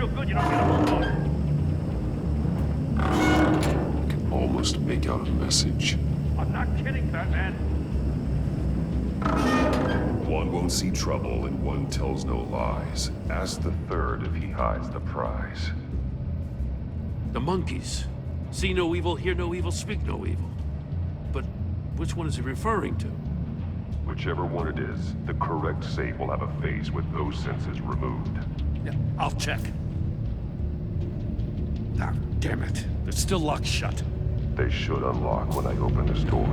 real good you don't get a hold on. I can almost make out a message. I'm not kidding, Batman. One won't see trouble and one tells no lies. Ask the third if he hides the prize. The monkeys. See no evil, hear no evil, speak no evil. But which one is he referring to? Whichever one it is, the correct safe will have a face with those senses removed. Yeah, I'll check. Ah, damn it. They're still locked shut. They should unlock when I open this door.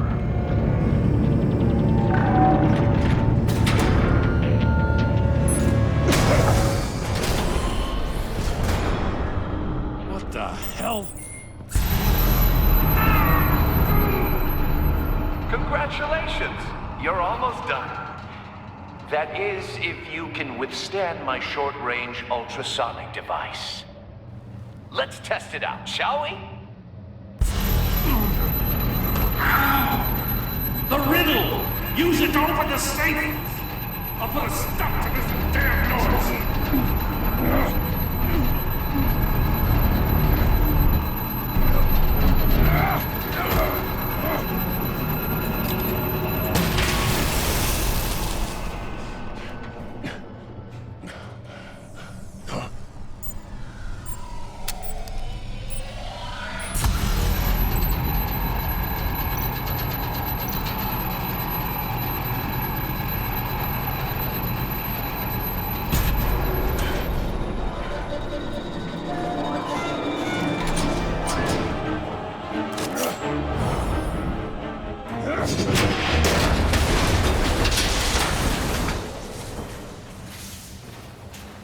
What the hell? Congratulations! You're almost done. That is, if you can withstand my short-range ultrasonic device. Let's test it out, shall we? The riddle! Use it to open the safe! I'll put a stop to this damn noise!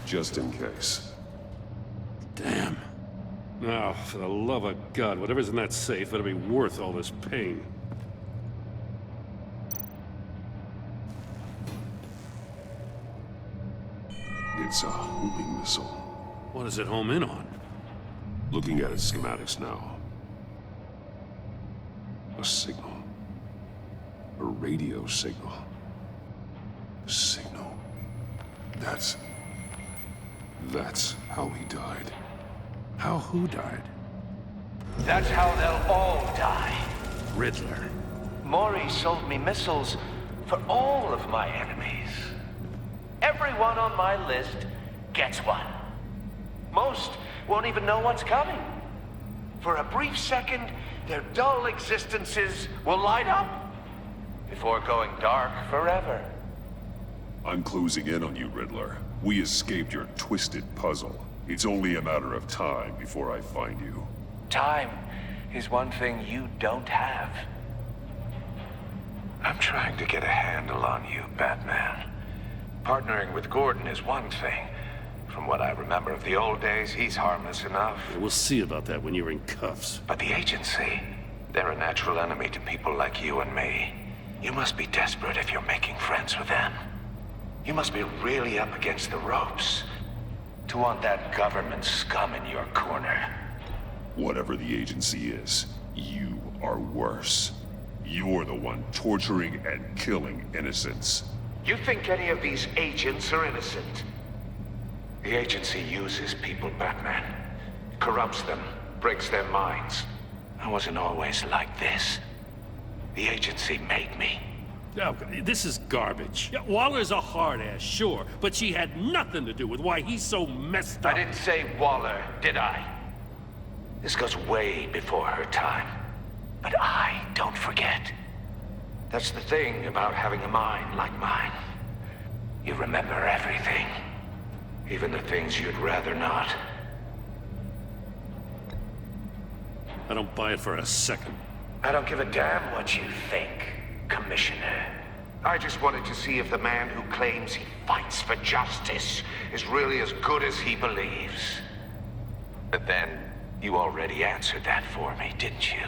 Just in case. Damn. Now, for the love of God, whatever's in that safe better be worth all this pain. It's a homing missile. What does it home in on? Looking at its schematics now. A signal. A radio signal. A signal. That's how he died. How who died? That's how they'll all die. Riddler. Maury sold me missiles for all of my enemies. Everyone on my list gets one. Most won't even know what's coming. For a brief second, their dull existences will light up before going dark forever. I'm closing in on you, Riddler. We escaped your twisted puzzle. It's only a matter of time before I find you. Time is one thing you don't have. I'm trying to get a handle on you, Batman. Partnering with Gordon is one thing. From what I remember of the old days, he's harmless enough. We'll see about that when you're in cuffs. But the agency, they're a natural enemy to people like you and me. You must be desperate if you're making friends with them. You must be really up against the ropes to want that government scum in your corner. Whatever the agency is, you are worse. You're the one torturing and killing innocents. You think any of these agents are innocent? The agency uses people, Batman. Corrupts them, breaks their minds. I wasn't always like this. The agency made me. Oh, this is garbage. Yeah, Waller's a hard-ass, sure, but she had nothing to do with why he's so messed up. I didn't say Waller, did I? This goes way before her time. But I don't forget. That's the thing about having a mind like mine. You remember everything. Even the things you'd rather not. I don't buy it for a second. I don't give a damn what you think, Commissioner. I just wanted to see if the man who claims he fights for justice is really as good as he believes. But then, you already answered that for me, didn't you?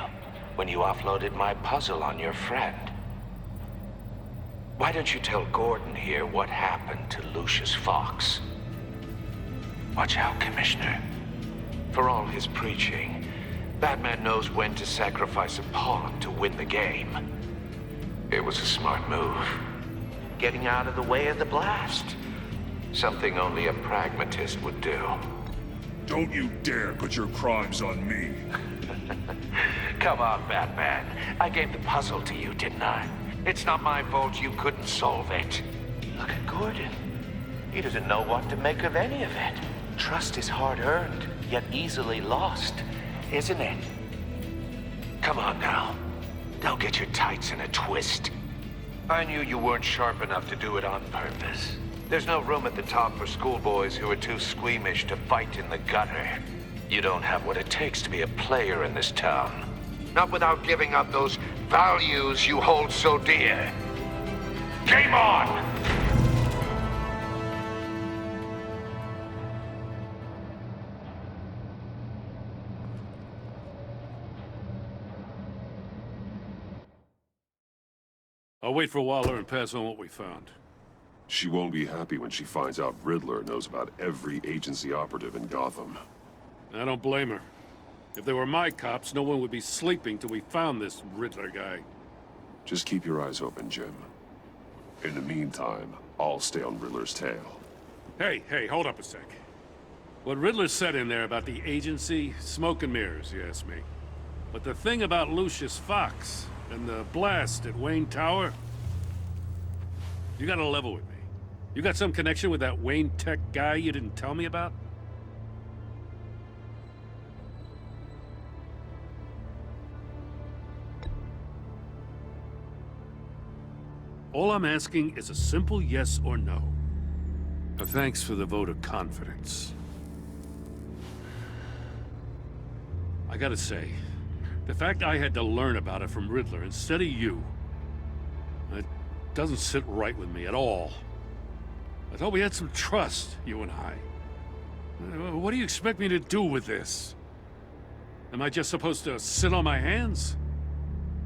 When you offloaded my puzzle on your friend. Why don't you tell Gordon here what happened to Lucius Fox? Watch out, Commissioner. For all his preaching, Batman knows when to sacrifice a pawn to win the game. It was a smart move. Getting out of the way of the blast. Something only a pragmatist would do. Don't you dare put your crimes on me. Come on, Batman. I gave the puzzle to you, didn't I? It's not my fault you couldn't solve it. Look at Gordon. He doesn't know what to make of any of it. Trust is hard-earned, yet easily lost, isn't it? Come on now. Don't get your tights in a twist. I knew you weren't sharp enough to do it on purpose. There's no room at the top for schoolboys who are too squeamish to fight in the gutter. You don't have what it takes to be a player in this town. Not without giving up those values you hold so dear. Game on! I'll wait for Waller and pass on what we found. She won't be happy when she finds out Riddler knows about every agency operative in Gotham. I don't blame her. If they were my cops, no one would be sleeping till we found this Riddler guy. Just keep your eyes open, Jim. In the meantime, I'll stay on Riddler's tail. Hey, hold up a sec. What Riddler said in there about the agency, smoke and mirrors, you ask me. But the thing about Lucius Fox and the blast at Wayne Tower, you gotta level with me. You got some connection with that Wayne Tech guy you didn't tell me about? All I'm asking is a simple yes or no. Thanks for the vote of confidence. I gotta say, the fact I had to learn about it from Riddler instead of you, it doesn't sit right with me at all. I thought we had some trust, you and I. What do you expect me to do with this? Am I just supposed to sit on my hands?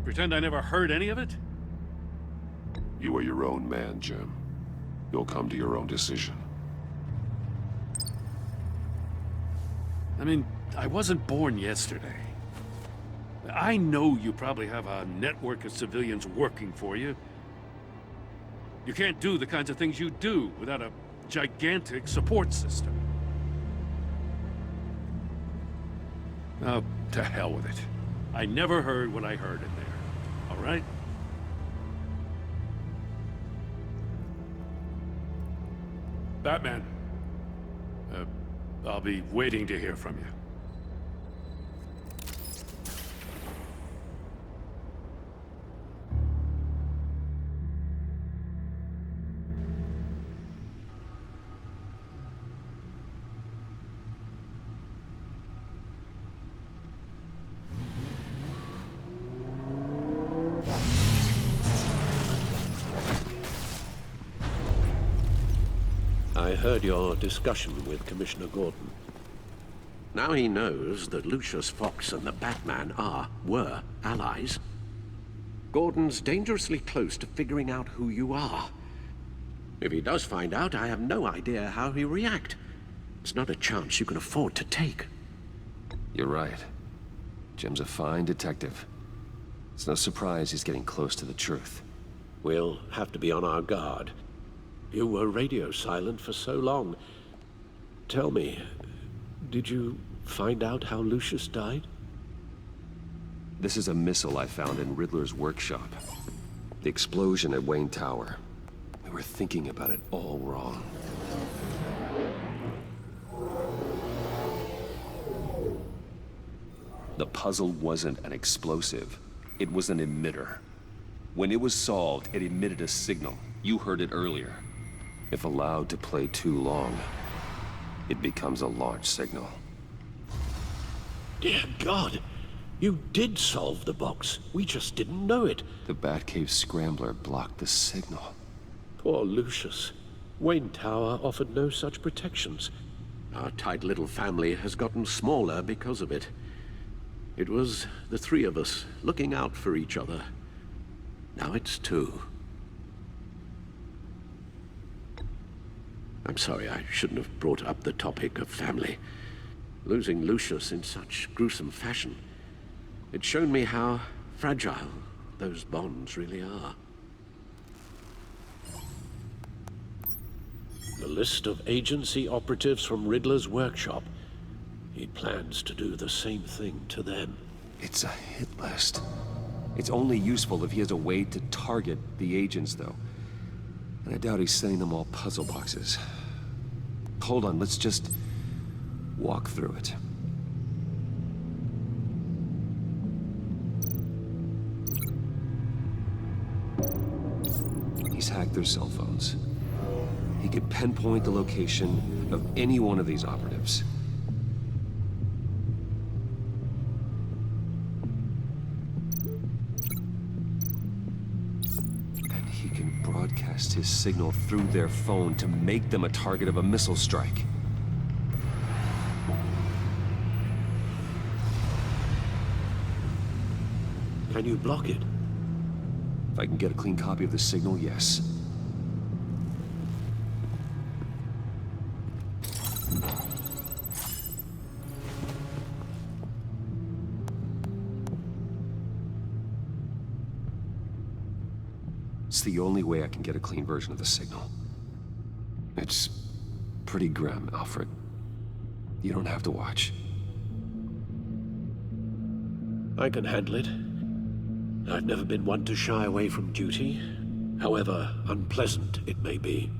Pretend I never heard any of it? You are your own man, Jim. You'll come to your own decision. I mean, I wasn't born yesterday. I know you probably have a network of civilians working for you. You can't do the kinds of things you do without a gigantic support system. Oh, to hell with it. I never heard what I heard in there, all right? Batman. I'll be waiting to hear from you. I heard your discussion with Commissioner Gordon. Now he knows that Lucius Fox and the Batman were allies. Gordon's dangerously close to figuring out who you are. If he does find out, I have no idea how he'll react. It's not a chance you can afford to take. You're right. Jim's a fine detective. It's no surprise he's getting close to the truth. We'll have to be on our guard. You were radio silent for so long. Tell me, did you find out how Lucius died? This is a missile I found in Riddler's workshop. The explosion at Wayne Tower. We were thinking about it all wrong. The puzzle wasn't an explosive. It was an emitter. When it was solved, it emitted a signal. You heard it earlier. If allowed to play too long, it becomes a launch signal. Dear God, you did solve the box. We just didn't know it. The Batcave scrambler blocked the signal. Poor Lucius. Wayne Tower offered no such protections. Our tight little family has gotten smaller because of it. It was the three of us looking out for each other. Now it's two. I'm sorry, I shouldn't have brought up the topic of family. Losing Lucius in such gruesome fashion, it's shown me how fragile those bonds really are. The list of agency operatives from Riddler's workshop. he plans to do the same thing to them. It's a hit list. It's only useful if he has a way to target the agents, though. And I doubt he's sending them all puzzle boxes. Hold on, let's just walk through it. He's hacked their cell phones. He could pinpoint the location of any one of these operatives. And he can broadcast his signal through their phone to make them a target of a missile strike. Can you block it? If I can get a clean copy of the signal, yes. It's the only way I can get a clean version of the signal. It's pretty grim, Alfred. You don't have to watch. I can handle it. I've never been one to shy away from duty, however unpleasant it may be.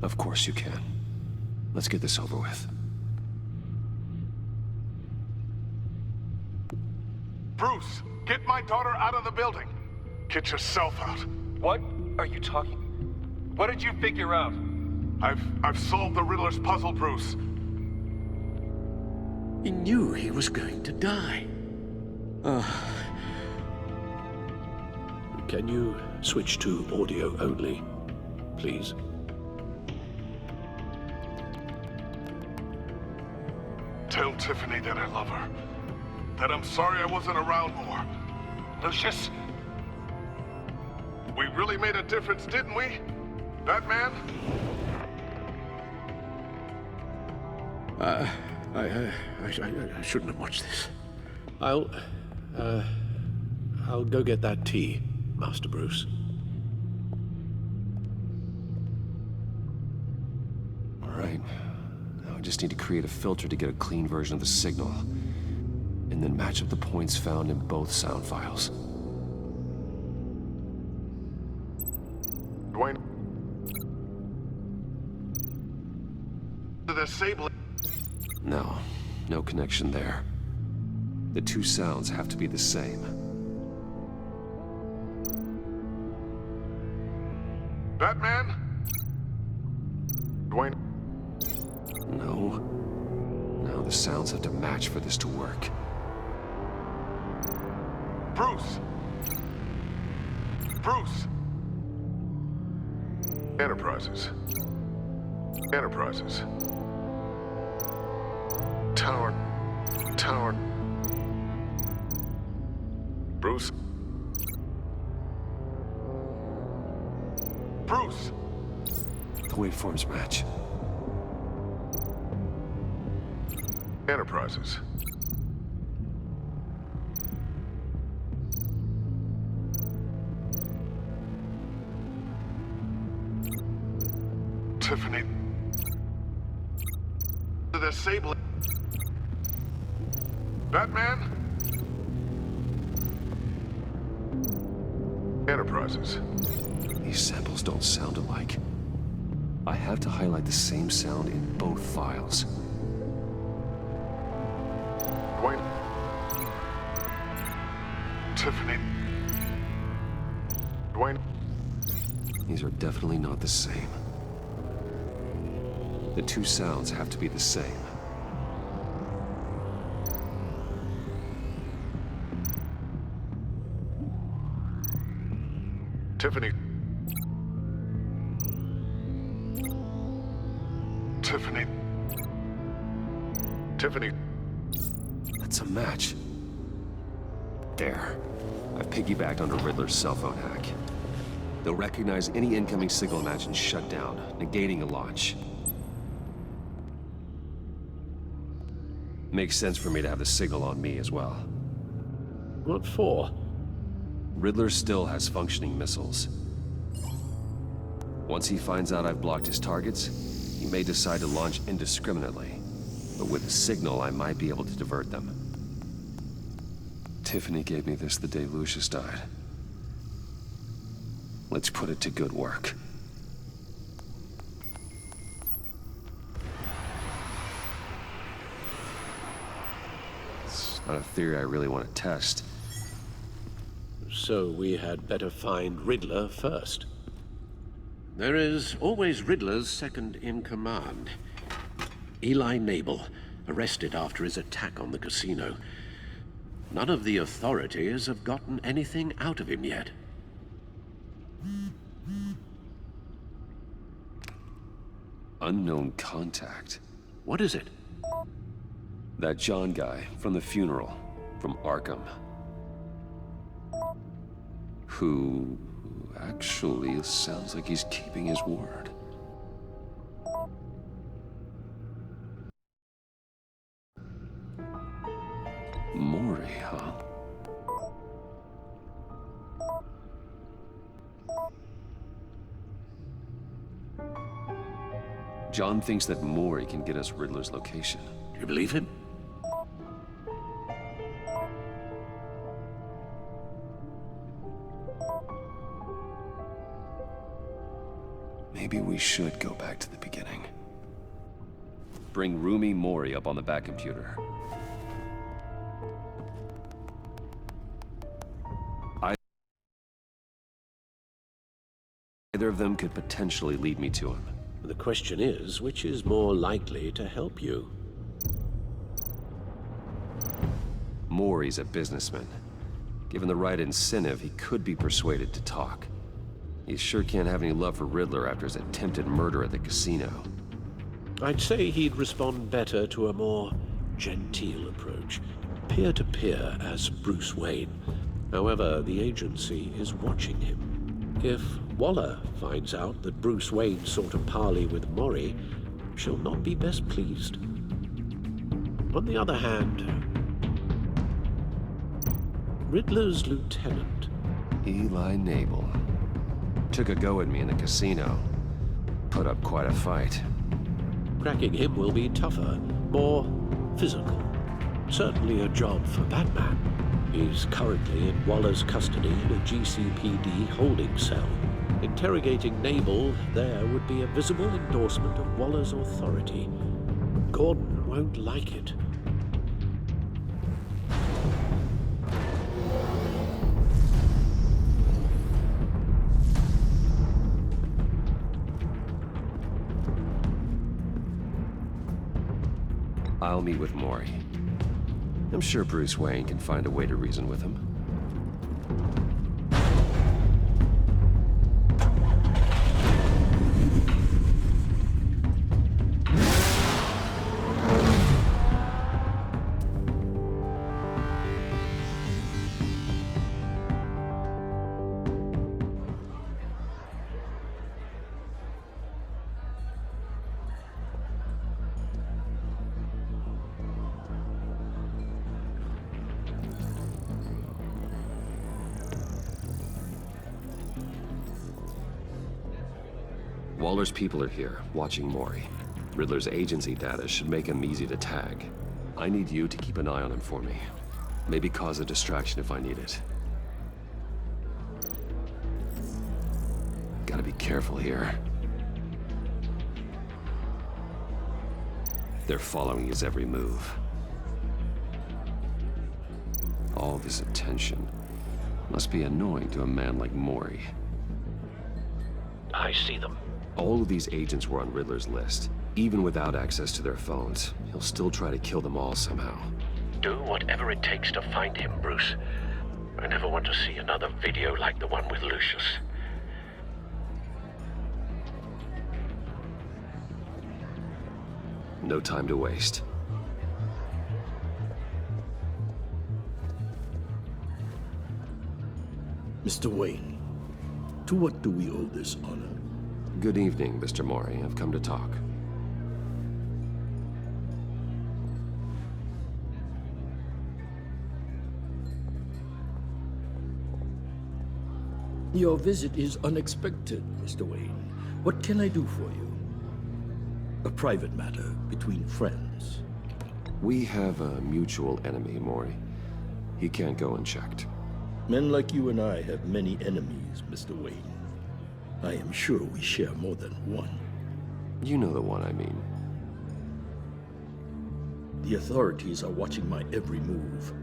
Of course you can. Let's get this over with. Bruce, get my daughter out of the building. Get yourself out. What are you talking? What did you figure out? I've solved the Riddler's puzzle, Bruce. He knew he was going to die. Can you switch to audio only, please? Tell Tiffany that I love her. That I'm sorry I wasn't around more. Lucius? We really made a difference, didn't we? Batman? I shouldn't have watched this. I'll go get that tea, Master Bruce. All right. Now I just need to create a filter to get a clean version of the signal. And then match up the points found in both sound files. Dwayne. The disabling. No, no connection there. The two sounds have to be the same. Batman? Dwayne. No. No, the sounds have to match for this to work. Bruce. Bruce. Enterprises. Enterprises. Tower. Tower. Bruce. Bruce. The waveforms match. Enterprises. Tiffany. The disabling. Batman? Enterprises. These samples don't sound alike. I have to highlight the same sound in both files. Dwayne. Tiffany. Dwayne. These are definitely not the same. The two sounds have to be the same. Tiffany. Tiffany. Tiffany. That's a match. There. I've piggybacked onto Riddler's cell phone hack. They'll recognize any incoming signal match and shut down, negating a launch. Makes sense for me to have the signal on me as well. What for? Riddler still has functioning missiles. Once he finds out I've blocked his targets, he may decide to launch indiscriminately. But with a signal, I might be able to divert them. Tiffany gave me this the day Lucius died. Let's put it to good work. It's not a theory I really want to test. So we had better find Riddler first. There is always Riddler's second in command. Eli Nabel, arrested after his attack on the casino. None of the authorities have gotten anything out of him yet. Unknown contact. What is it? That John guy from the funeral, from Arkham. Who actually sounds like he's keeping his word. Mori, huh? John thinks that Mori can get us Riddler's location. Do you believe him? Maybe we should go back to the beginning. Bring Rumi Mori up on the back computer. Either of them could potentially lead me to him. The question is, which is more likely to help you? Mori's a businessman. Given the right incentive, he could be persuaded to talk. He sure can't have any love for Riddler after his attempted murder at the casino. I'd say he'd respond better to a more genteel approach, peer-to-peer as Bruce Wayne. However, the agency is watching him. If Waller finds out that Bruce Wayne sought a parley with Mori, she'll not be best pleased. On the other hand, Riddler's lieutenant, Eli Nabel, took a go at me in the casino. Put up quite a fight. cracking him will be tougher, more physical. Certainly a job for Batman. He's currently in Waller's custody in a GCPD holding cell. Interrogating Nabel there would be a visible endorsement of Waller's authority. Gordon won't like it. I'll meet with Mori. I'm sure Bruce Wayne can find a way to reason with him. Waller's people are here, watching Mori. Riddler's agency data should make him easy to tag. I need you to keep an eye on him for me. Maybe cause a distraction if I need it. Gotta be careful here. They're following his every move. All this attention must be annoying to a man like Mori. I see them. All of these agents were on Riddler's list. Even without access to their phones, he'll still try to kill them all somehow. Do whatever it takes to find him, Bruce. I never want to see another video like the one with Lucius. No time to waste. Mr. Wayne, to what do we owe this honor? Good evening, Mr. Mori. I've come to talk. Your visit is unexpected, Mr. Wayne. What can I do for you? A private matter between friends. We have a mutual enemy, Mori. He can't go unchecked. Men like you and I have many enemies, Mr. Wayne. I am sure we share more than one. You know the one I mean. The authorities are watching my every move.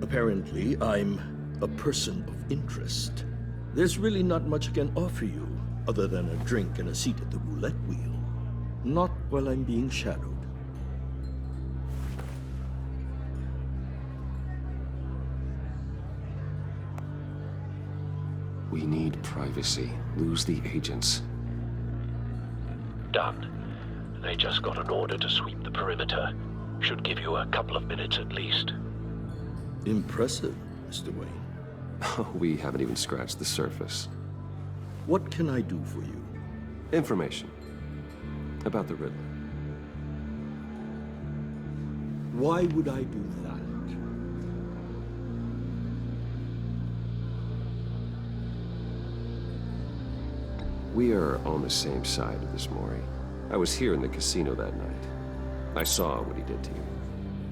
Apparently, I'm a person of interest. There's really not much I can offer you, other than a drink and a seat at the roulette wheel. Not while I'm being shadowed. We need privacy. Lose the agents. Done. They just got an order to sweep the perimeter. Should give you a couple of minutes at least. Impressive, Mr. Wayne. We haven't even scratched the surface. What can I do for you? Information. About the Riddler. Why would I do that? We are on the same side of this, Mori. I was here in the casino that night. I saw what he did to you.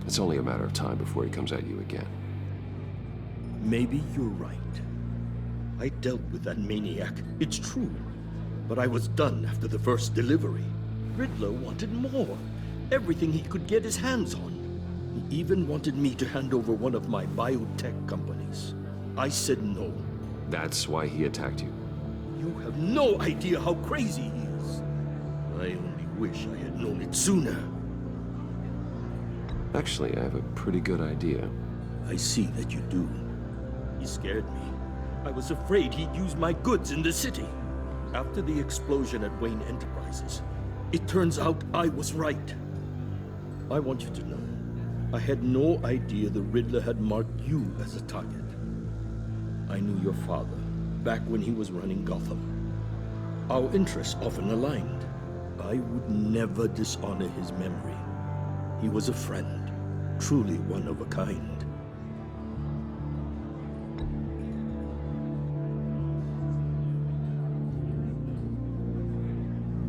It's only a matter of time before he comes at you again. Maybe you're right. I dealt with that maniac, it's true. But I was done after the first delivery. Riddler wanted more. Everything he could get his hands on. He even wanted me to hand over one of my biotech companies. I said no. That's why he attacked you. You have no idea how crazy he is. I only wish I had known it sooner. Actually, I have a pretty good idea. I see that you do. He scared me. I was afraid he'd use my goods in the city. After the explosion at Wayne Enterprises, it turns out I was right. I want you to know, I had no idea the Riddler had marked you as a target. I knew your father, back when he was running Gotham. Our interests often aligned. I would never dishonor his memory. He was a friend, truly one of a kind.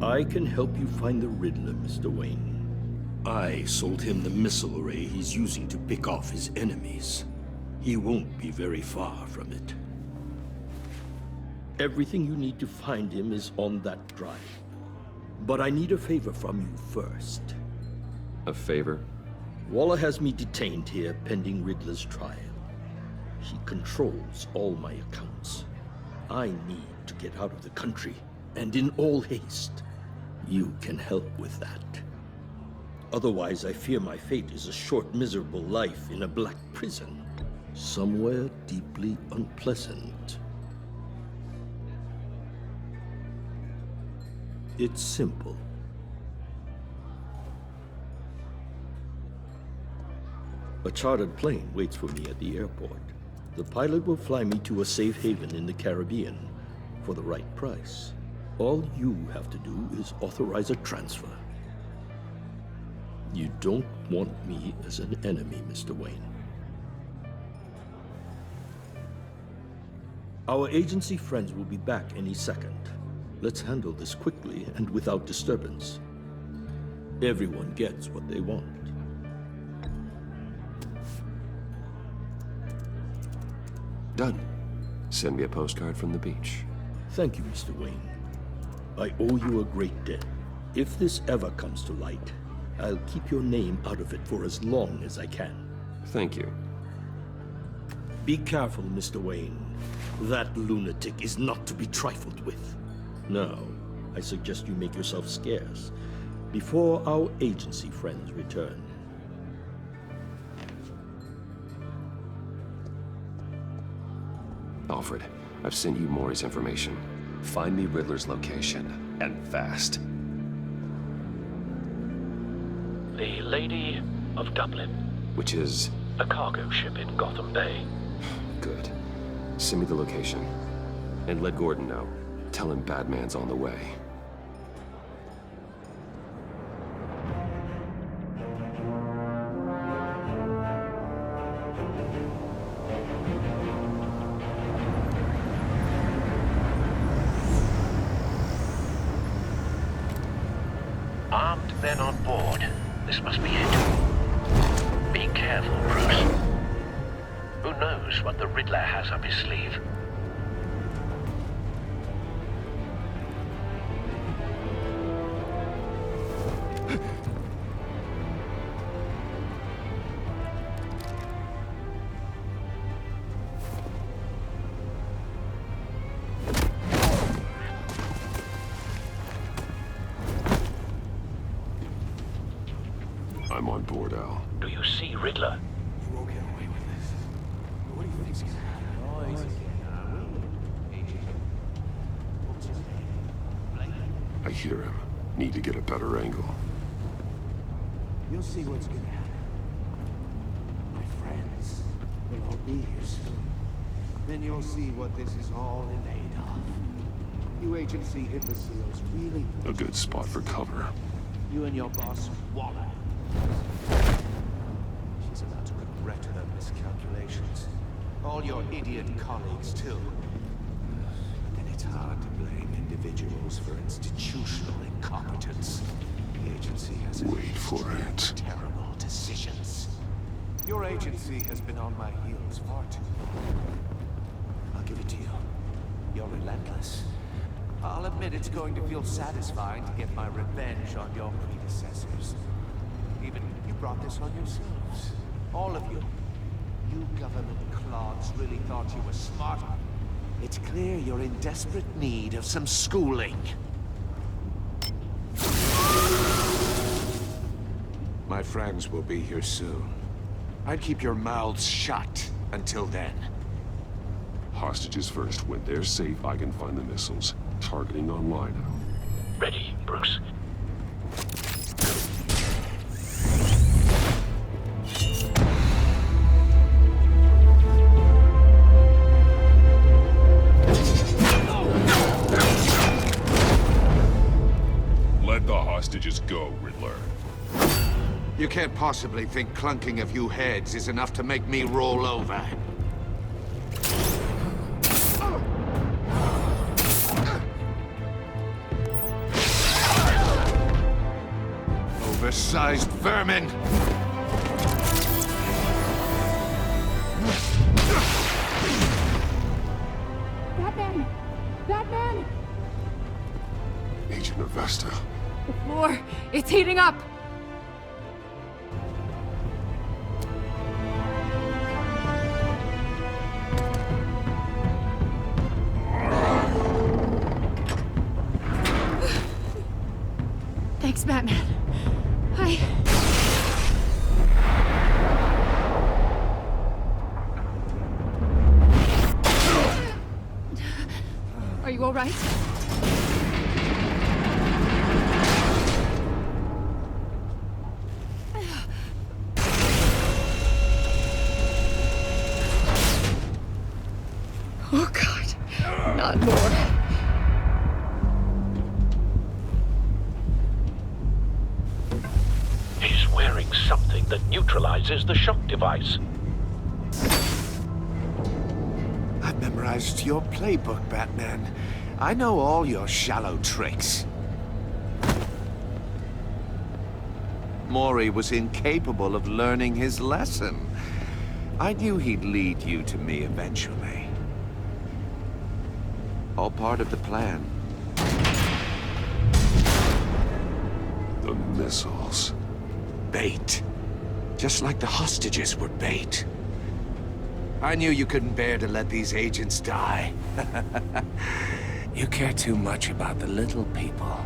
I can help you find the Riddler, Mr. Wayne. I sold him the missile array he's using to pick off his enemies. He won't be very far from it. Everything you need to find him is on that drive. But I need a favor from you first. A favor? Waller has me detained here pending Riddler's trial. He controls all my accounts. I need to get out of the country, and in all haste. You can help with that. Otherwise, I fear my fate is a short, miserable life in a black prison. Somewhere deeply unpleasant. It's simple. A chartered plane waits for me at the airport. The pilot will fly me to a safe haven in the Caribbean for the right price. All you have to do is authorize a transfer. You don't want me as an enemy, Mr. Wayne. Our agency friends will be back any second. Let's handle this quickly and without disturbance. Everyone gets what they want. Done. Send me a postcard from the beach. Thank you, Mr. Wayne. I owe you a great debt. If this ever comes to light, I'll keep your name out of it for as long as I can. Thank you. Be careful, Mr. Wayne. That lunatic is not to be trifled with. Now, I suggest you make yourself scarce before our agency friends return. Alfred, I've sent you Mori's information. Find me Riddler's location, and fast. The Lady of Dublin. Which is... A cargo ship in Gotham Bay. Good. Send me the location. And let Gordon know. Tell him Batman's on the way. Armed men on board. This must be it. Riddler has up his sleeve. I'm on board, Al. Do you see Riddler? You won't get away with this. What do you think's gonna happen? I hear him. Need to get a better angle. You'll see what's gonna happen. My friends will all be here soon. Then you'll see what this is all in aid of. You agency imbeciles really... A good spot for cover. You and your boss, Waller. She's about to regret her miscalculations. All your idiot colleagues, too. And it's hard to blame individuals for institutional incompetence. The agency has Wait for it. terrible decisions. Your agency has been on my heels far too long. I'll give it to you. You're relentless. I'll admit it's going to feel satisfying to get my revenge on your predecessors. Even you brought this on yourselves. All of you. You government clods really thought you were smart. It's clear you're in desperate need of some schooling. My friends will be here soon. I'd keep your mouths shut until then. Hostages first. When they're safe, I can find the missiles. Targeting online. Ready, Bruce? Let the hostages go, Riddler. You can't possibly think clunking a few heads is enough to make me roll over. Oversized vermin! Batman! Batman! Agent Avesta. The floor, it's heating up! Thanks, Batman. Are you all right? Oh, God. Not more. He's wearing something that neutralizes the shock device. I've memorized your playbook, Batman. I know all your shallow tricks. Mori was incapable of learning his lesson. I knew he'd lead you to me eventually. All part of the plan. The missiles. Bait. Just like the hostages were bait. I knew you couldn't bear to let these agents die. You care too much about the little people.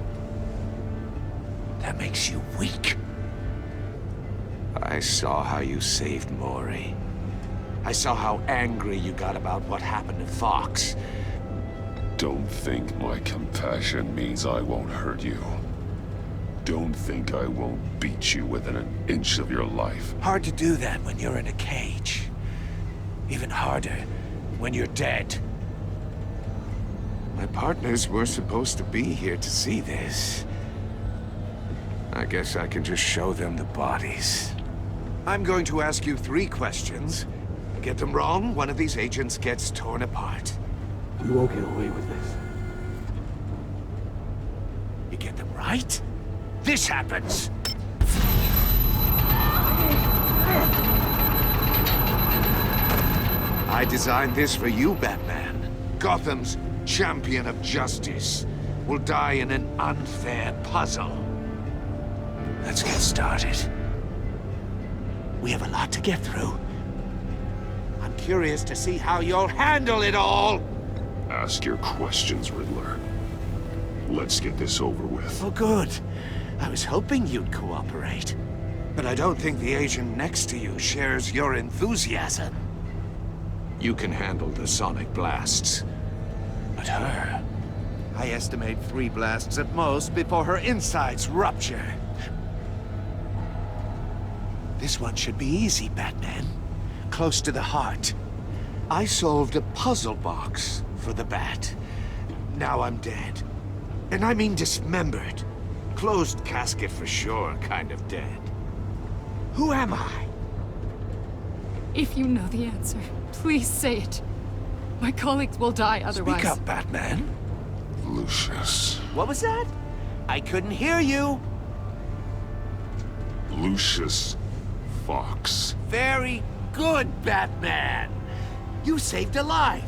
That makes you weak. I saw how you saved Mori. I saw how angry you got about what happened to Fox. Don't think my compassion means I won't hurt you. Don't think I won't beat you within an inch of your life. Hard to do that when you're in a cage. Even harder when you're dead. My partners were supposed to be here to see this. I guess I can just show them the bodies. I'm going to ask you 3 questions. Get them wrong, one of these agents gets torn apart. You won't get away with this. You get them right, this happens! I designed this for you, Batman. Gotham's champion of justice will die in an unfair puzzle. Let's get started. We have a lot to get through. I'm curious to see how you'll handle it all. Ask your questions, Riddler. Let's get this over with. Oh, good. I was hoping you'd cooperate. But I don't think the agent next to you shares your enthusiasm. You can handle the sonic blasts. But her... I estimate 3 blasts at most before her insides rupture. This one should be easy, Batman. Close to the heart. I solved a puzzle box for the Bat. Now I'm dead. And I mean dismembered. Closed casket for sure, kind of dead. Who am I? If you know the answer, please say it. My colleagues will die otherwise. Speak up, Batman. Lucius. What was that? I couldn't hear you. Lucius Fox. Very good, Batman. You saved a life.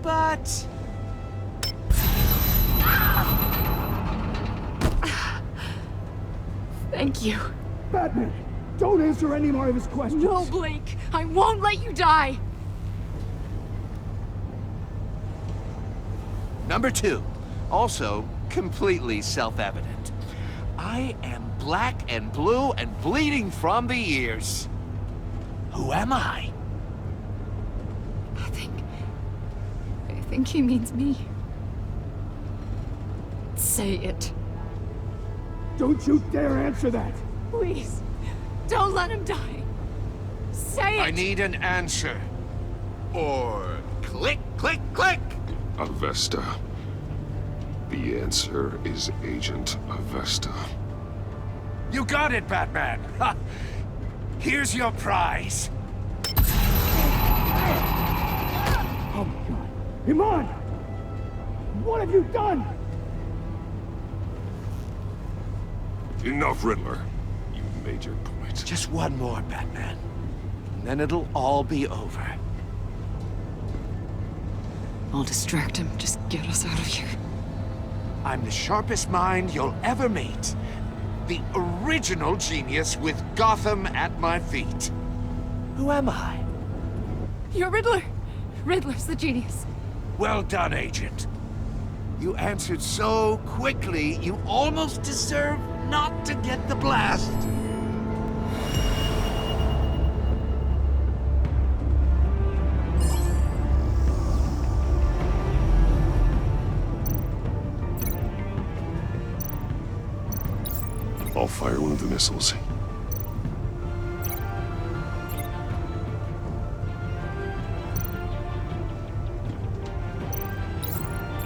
But... Thank you. Batman, don't answer any more of his questions. No, Blake. I won't let you die. Number 2. Also, completely self-evident. I am black and blue and bleeding from the ears. Who am I? I think he means me. Say it. Don't you dare answer that! Please. Don't let him die. Say it! I need an answer. Or click, click, click! Avesta. The answer is Agent Avesta. You got it, Batman! Ha. Here's your prize. Oh my god. Iman! What have you done? Enough, Riddler. You've made your point. Just one more, Batman. And then it'll all be over. I'll distract him. Just get us out of here. I'm the sharpest mind you'll ever meet. The original genius with Gotham at my feet. Who am I? You're Riddler. Riddler's the genius. Well done, Agent. You answered so quickly, you almost deserve not to get the blast. I'll fire one of the missiles.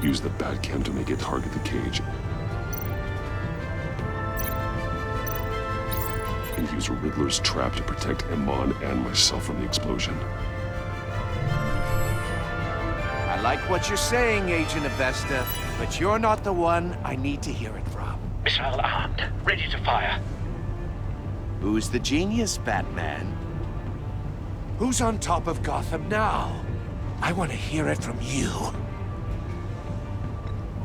Use the Batcam to make it target the cage. And use Riddler's trap to protect Iman and myself from the explosion. I like what you're saying, Agent Avesta, but you're not the one I need to hear it from. Missile armed, ready to fire. Who's the genius, Batman? Who's on top of Gotham now? I want to hear it from you.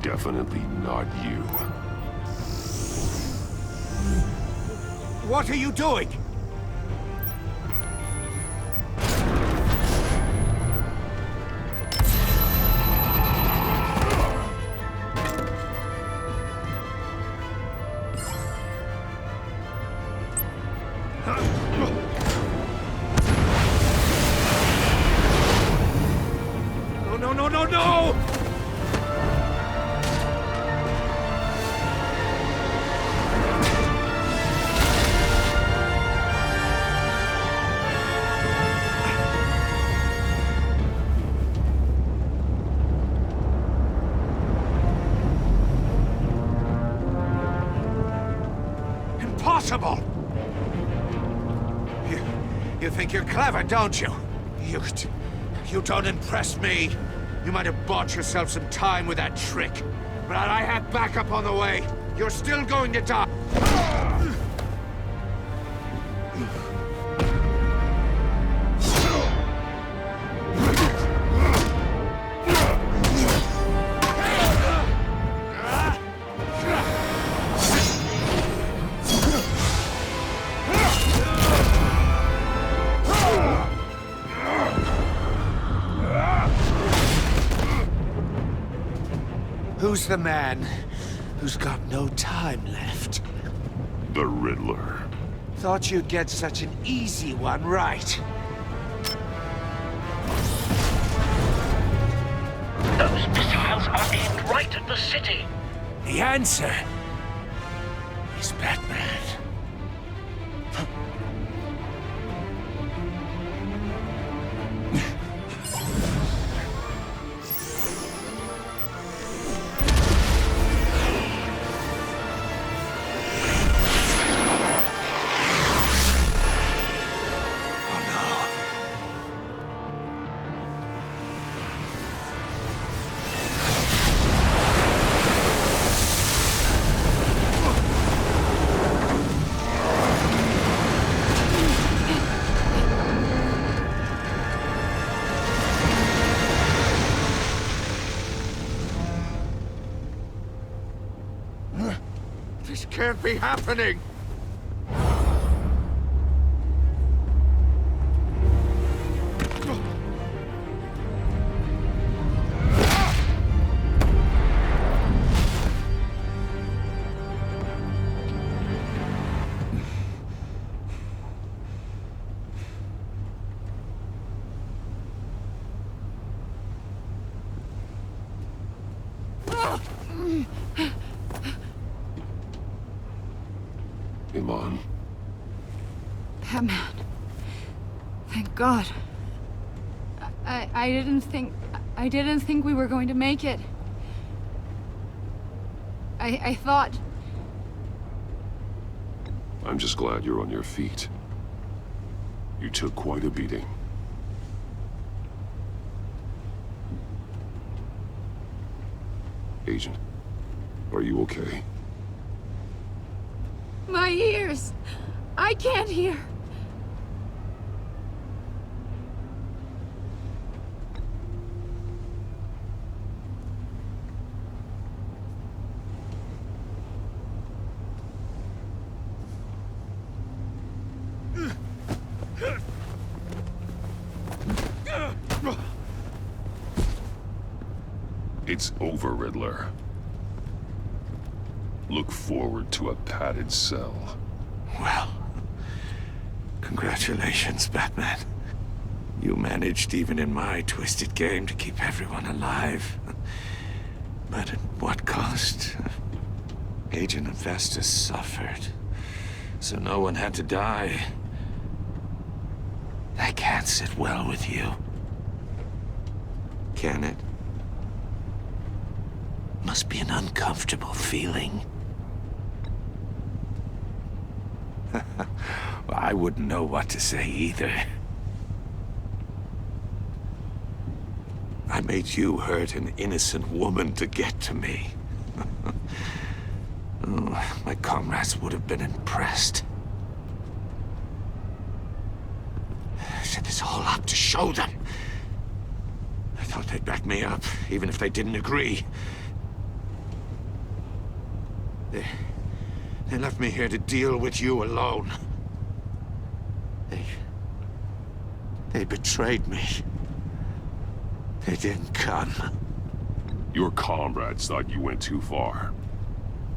Definitely not you. What are you doing? No, no, no, no, no! Impossible! You think you're clever, don't you? You don't impress me. You might have bought yourself some time with that trick, but I have backup on the way. You're still going to die. Who's the man who's got no time left? The Riddler. Thought you'd get such an easy one right. Those missiles are aimed right at the city. The answer is Batman. This can't be happening! Iman. Batman. Thank God. I didn't think we were going to make it. I thought... I'm just glad you're on your feet. You took quite a beating. Agent, are you okay? My ears! I can't hear! It's over, Riddler. Look forward to a padded cell. Well, congratulations, Batman. You managed, even in my twisted game, to keep everyone alive. But at what cost? Agent Infestus suffered, so no one had to die. That can't sit well with you. Can it? Must be an uncomfortable feeling. Well, I wouldn't know what to say either. I made you hurt an innocent woman to get to me. Oh, my comrades would have been impressed. I set this all up to show them. I thought they'd back me up, even if they didn't agree. They left me here to deal with you alone. They betrayed me. They didn't come. Your comrades thought you went too far.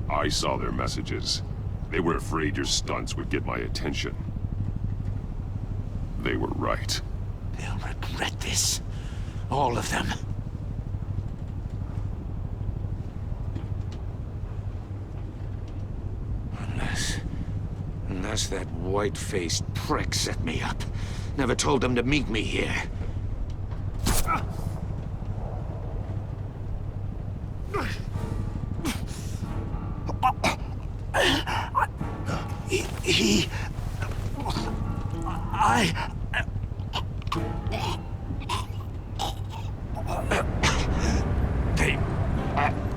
I saw their messages. They were afraid your stunts would get my attention. They were right. They'll regret this. All of them. Unless that white-faced prick set me up. Never told them to meet me here.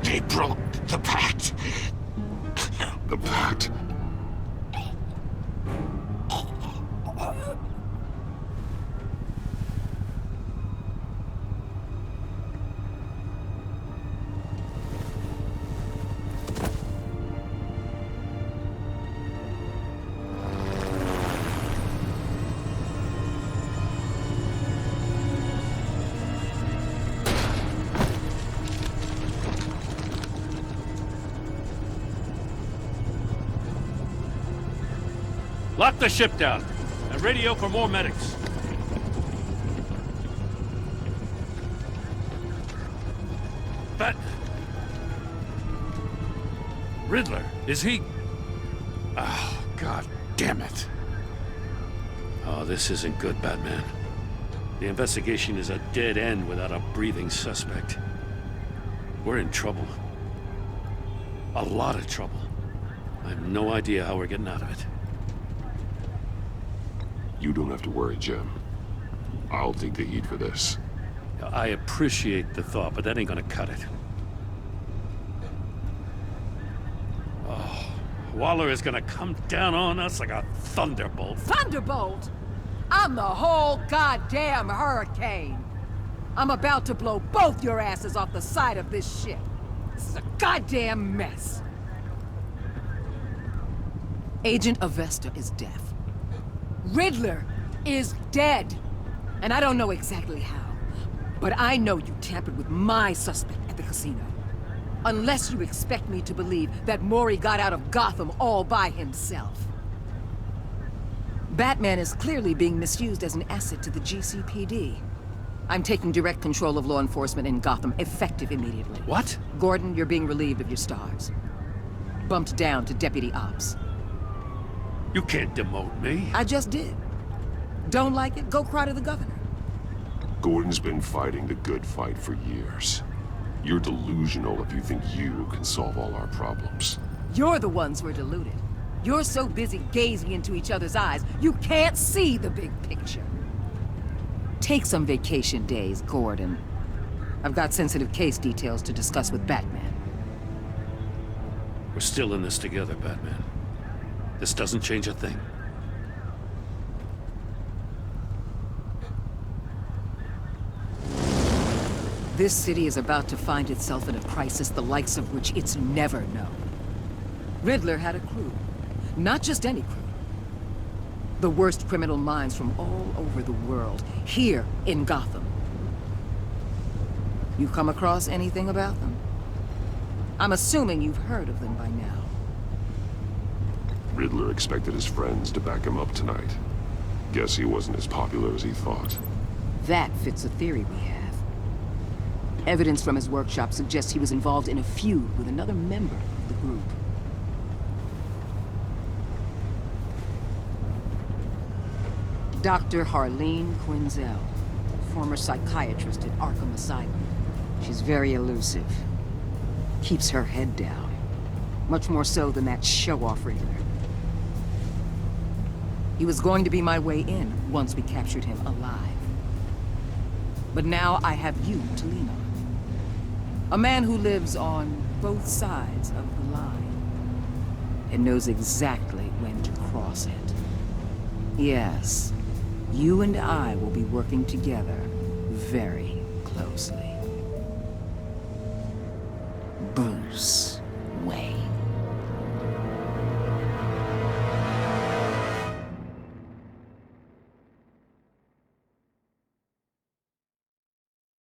They broke the pact. The pact? Lock the ship down, and radio for more medics. But... Riddler, is he... Oh, God damn it. Oh, this isn't good, Batman. The investigation is a dead end without a breathing suspect. We're in trouble. A lot of trouble. I have no idea how we're getting out of it. You don't have to worry, Jim. I'll take the heat for this. I appreciate the thought, but that ain't gonna cut it. Oh, Waller is gonna come down on us like a thunderbolt. Thunderbolt? I'm the whole goddamn hurricane. I'm about to blow both your asses off the side of this ship. This is a goddamn mess. Agent Avesta is deaf. Riddler is dead. And I don't know exactly how. But I know you tampered with my suspect at the casino. Unless you expect me to believe that Maury got out of Gotham all by himself. Batman is clearly being misused as an asset to the GCPD. I'm taking direct control of law enforcement in Gotham, effective immediately. What? Gordon, you're being relieved of your stars. Bumped down to Deputy Ops. You can't demote me. I just did. Don't like it? Go cry to the governor. Gordon's been fighting the good fight for years. You're delusional if you think you can solve all our problems. You're the ones who are deluded. You're so busy gazing into each other's eyes, you can't see the big picture. Take some vacation days, Gordon. I've got sensitive case details to discuss with Batman. We're still in this together, Batman. This doesn't change a thing. This city is about to find itself in a crisis the likes of which it's never known. Riddler had a crew. Not just any crew. The worst criminal minds from all over the world, here in Gotham. You come across anything about them? I'm assuming you've heard of them by now. Riddler expected his friends to back him up tonight. Guess he wasn't as popular as he thought. That fits a theory we have. Evidence from his workshop suggests he was involved in a feud with another member of the group. Dr. Harleen Quinzel, former psychiatrist at Arkham Asylum. She's very elusive. Keeps her head down. Much more so than that show-off Riddler. He was going to be my way in once we captured him alive. But now I have you to lean on. A man who lives on both sides of the line. And knows exactly when to cross it. Yes, you and I will be working together very closely. Bruce.